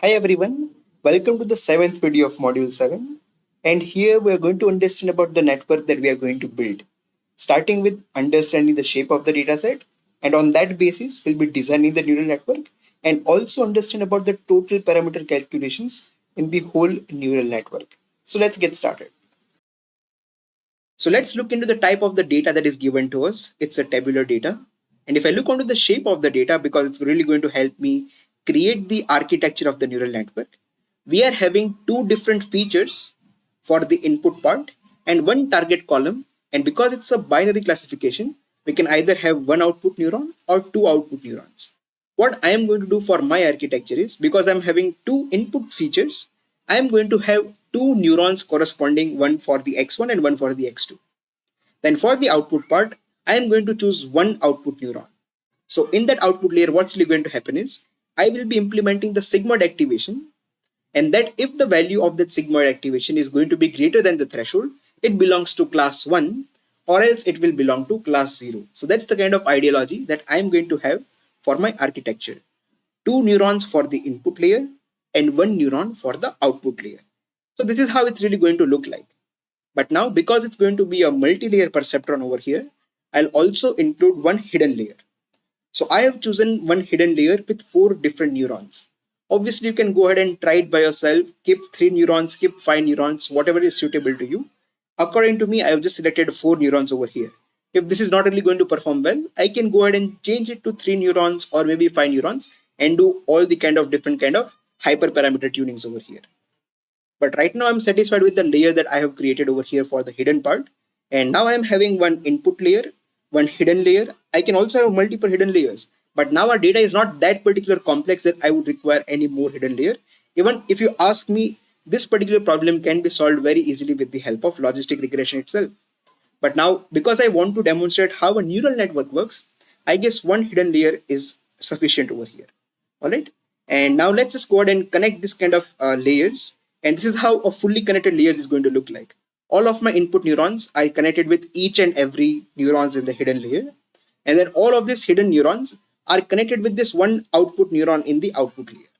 Hi everyone, welcome to the seventh video of Module 7. And here we are going to understand about the network that we are going to build, starting with understanding the shape of the dataset. And on that basis, we'll be designing the neural network and also understand about the total parameter calculations in the whole neural network. So let's get started. So let's look into the type of the data that is given to us. It's a tabular data. And if I look onto the shape of the data, because it's really going to help me create the architecture of the neural network, we are having two different features for the input part and one target column. And because it's a binary classification, we can either have one output neuron or two output neurons. What I am going to do for my architecture is, because I'm having two input features, I am going to have two neurons corresponding, one for the x1 and one for the x2. Then for the output part, I am going to choose one output neuron. So in that output layer, what's really going to happen is I will be implementing the sigmoid activation, and that if the value of that sigmoid activation is going to be greater than the threshold, it belongs to class 1, or else it will belong to class 0. So that's the kind of ideology that I'm going to have for my architecture. Two neurons for the input layer and one neuron for the output layer. So this is how it's really going to look like. But now, because it's going to be a multi-layer perceptron over here, I'll also include one hidden layer. So I have chosen one hidden layer with 4 different neurons. Obviously, you can go ahead and try it by yourself. Keep 3 neurons, keep 5 neurons, whatever is suitable to you. According to me, I have just selected 4 neurons over here. If this is not really going to perform well, I can go ahead and change it to 3 neurons or maybe 5 neurons and do all the kind of different kind of hyperparameter tunings over here. But right now I'm satisfied with the layer that I have created over here for the hidden part. And now I'm having one input layer, one hidden layer. I can also have multiple hidden layers. But now our data is not that particular complex that I would require any more hidden layer. Even if you ask me, this particular problem can be solved very easily with the help of logistic regression itself. But now, because I want to demonstrate how a neural network works, I guess one hidden layer is sufficient over here. All right. And now let's just go ahead and connect this kind of layers. And this is how a fully connected layers is going to look like. All of my input neurons are connected with each and every neurons in the hidden layer. And then all of these hidden neurons are connected with this one output neuron in the output layer.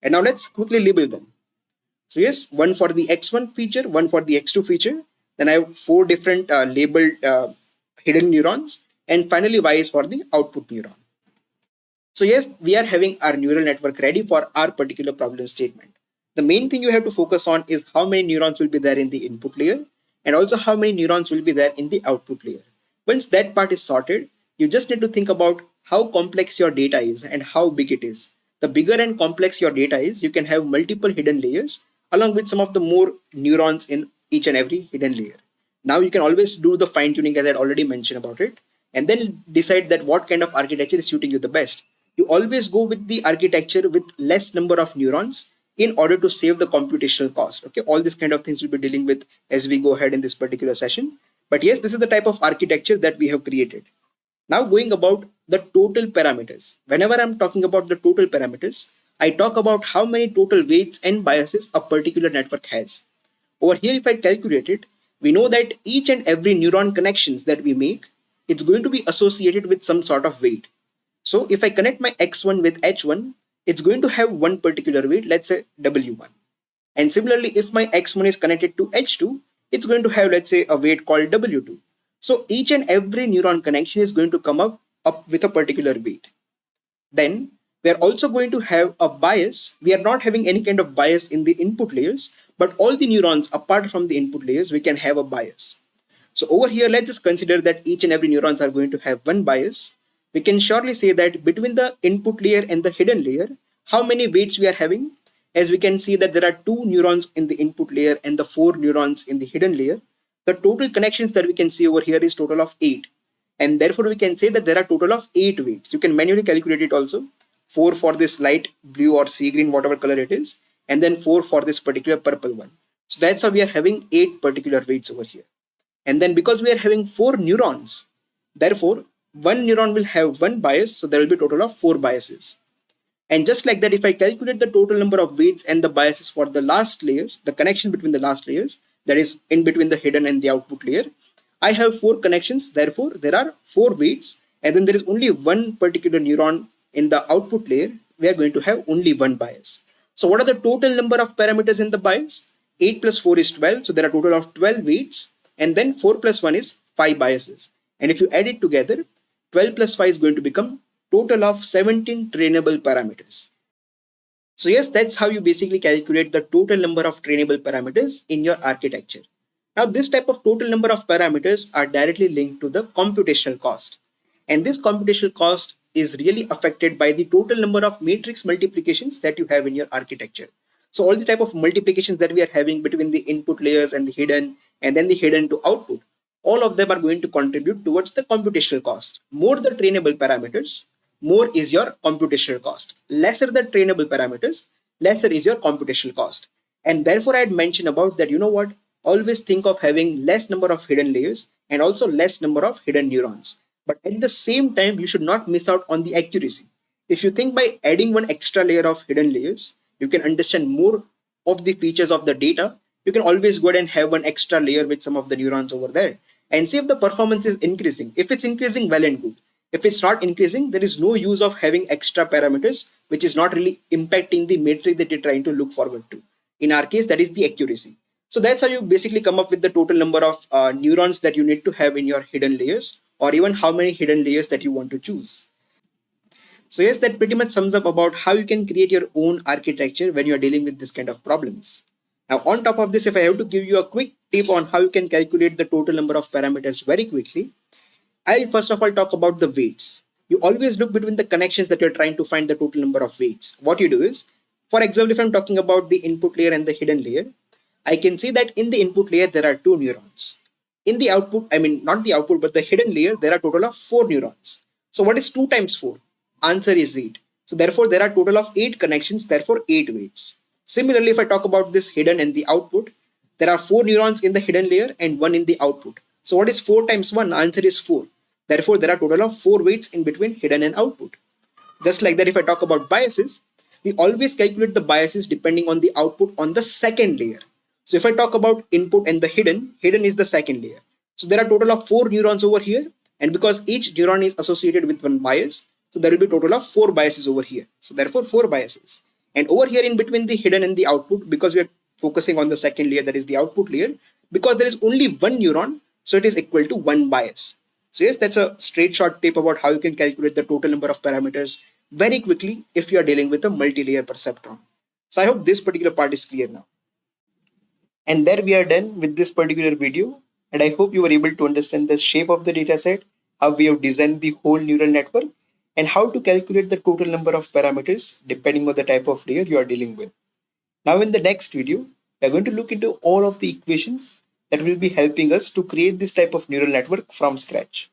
And now let's quickly label them. So yes, one for the x1 feature, one for the x2 feature. Then I have 4 different labeled hidden neurons. And finally, y is for the output neuron. So yes, we are having our neural network ready for our particular problem statement. The main thing you have to focus on is how many neurons will be there in the input layer and also how many neurons will be there in the output layer. Once that part is sorted, you just need to think about how complex your data is and how big it is. The bigger and complex your data is, you can have multiple hidden layers along with some of the more neurons in each and every hidden layer. Now you can always do the fine tuning as I had already mentioned about it, and then decide that what kind of architecture is suiting you the best. You always go with the architecture with less number of neurons in order to save the computational cost. Okay, all these kind of things we'll be dealing with as we go ahead in this particular session. But yes, this is the type of architecture that we have created. Now going about the total parameters. Whenever I'm talking about the total parameters, I talk about how many total weights and biases a particular network has. Over here, if I calculate it, we know that each and every neuron connections that we make, it's going to be associated with some sort of weight. So if I connect my x1 with h1, it's going to have one particular weight, let's say w1. And similarly, if my x1 is connected to h2, it's going to have, let's say, a weight called w2. So each and every neuron connection is going to come up with a particular weight. Then we are also going to have a bias. We are not having any kind of bias in the input layers, but all the neurons apart from the input layers, we can have a bias. So over here, let's just consider that each and every neurons are going to have one bias. We can surely say that between the input layer and the hidden layer, how many weights we are having? As we can see that there are 2 neurons in the input layer and the 4 neurons in the hidden layer. The total connections that we can see over here is total of 8. And therefore we can say that there are total of 8 weights. You can manually calculate it also. 4 for this light blue or sea green, whatever color it is. And then 4 for this particular purple one. So that's how we are having 8 particular weights over here. And then because we are having 4 neurons, therefore one neuron will have one bias, so there will be a total of 4 biases. And just like that, if I calculate the total number of weights and the biases for the last layers, the connection between the last layers, that is in between the hidden and the output layer, I have 4 connections, therefore there are 4 weights, and then there is only one particular neuron in the output layer, we are going to have only one bias. So what are the total number of parameters in the bias? 8 plus 4 is 12. So there are a total of 12 weights. And then 4 plus 1 is 5 biases. And if you add it together, 12 plus 5 is going to become total of 17 trainable parameters. So yes, that's how you basically calculate the total number of trainable parameters in your architecture. Now this type of total number of parameters are directly linked to the computational cost. And this computational cost is really affected by the total number of matrix multiplications that you have in your architecture. So all the type of multiplications that we are having between the input layers and then the hidden to output, all of them are going to contribute towards the computational cost. More the trainable parameters, more is your computational cost. Lesser the trainable parameters, lesser is your computational cost. And therefore I had mentioned about that, you know what, always think of having less number of hidden layers and also less number of hidden neurons. But at the same time, you should not miss out on the accuracy. If you think by adding one extra layer of hidden layers, you can understand more of the features of the data, you can always go ahead and have one extra layer with some of the neurons over there and see if the performance is increasing. If it's increasing, well and good. If it's not increasing, there is no use of having extra parameters, which is not really impacting the metric that you're trying to look forward to. In our case, that is the accuracy. So that's how you basically come up with the total number of neurons that you need to have in your hidden layers, or even how many hidden layers that you want to choose. So yes, that pretty much sums up about how you can create your own architecture when you're dealing with this kind of problems. Now, on top of this, if I have to give you a quick tip on how you can calculate the total number of parameters very quickly, I'll first of all talk about the weights. You always look between the connections that you're trying to find the total number of weights. What you do is, for example, if I'm talking about the input layer and the hidden layer, I can see that in the input layer, there are 2 neurons. In the output, I mean, not the output, but the hidden layer, there are a total of 4 neurons. So what is 2 times 4? Answer is 8. So therefore, there are a total of 8 connections, therefore 8 weights. Similarly, if I talk about this hidden and the output, there are 4 neurons in the hidden layer and 1 in the output. So what is 4 times 1? Answer is 4. Therefore, there are a total of 4 weights in between hidden and output. Just like that, if I talk about biases, we always calculate the biases depending on the output on the second layer. So if I talk about input and the hidden is the second layer. So there are a total of 4 neurons over here. And because each neuron is associated with one bias, so there will be a total of 4 biases over here. So therefore 4 biases. And over here in between the hidden and the output, because we are focusing on the second layer, that is the output layer, because there is only one neuron, so it is equal to 1 bias. So yes, that's a straight short tip about how you can calculate the total number of parameters very quickly if you are dealing with a multi-layer perceptron. So I hope this particular part is clear now. And there we are done with this particular video. And I hope you were able to understand the shape of the dataset, how we have designed the whole neural network, and how to calculate the total number of parameters depending on the type of layer you are dealing with. Now in the next video, we are going to look into all of the equations that will be helping us to create this type of neural network from scratch.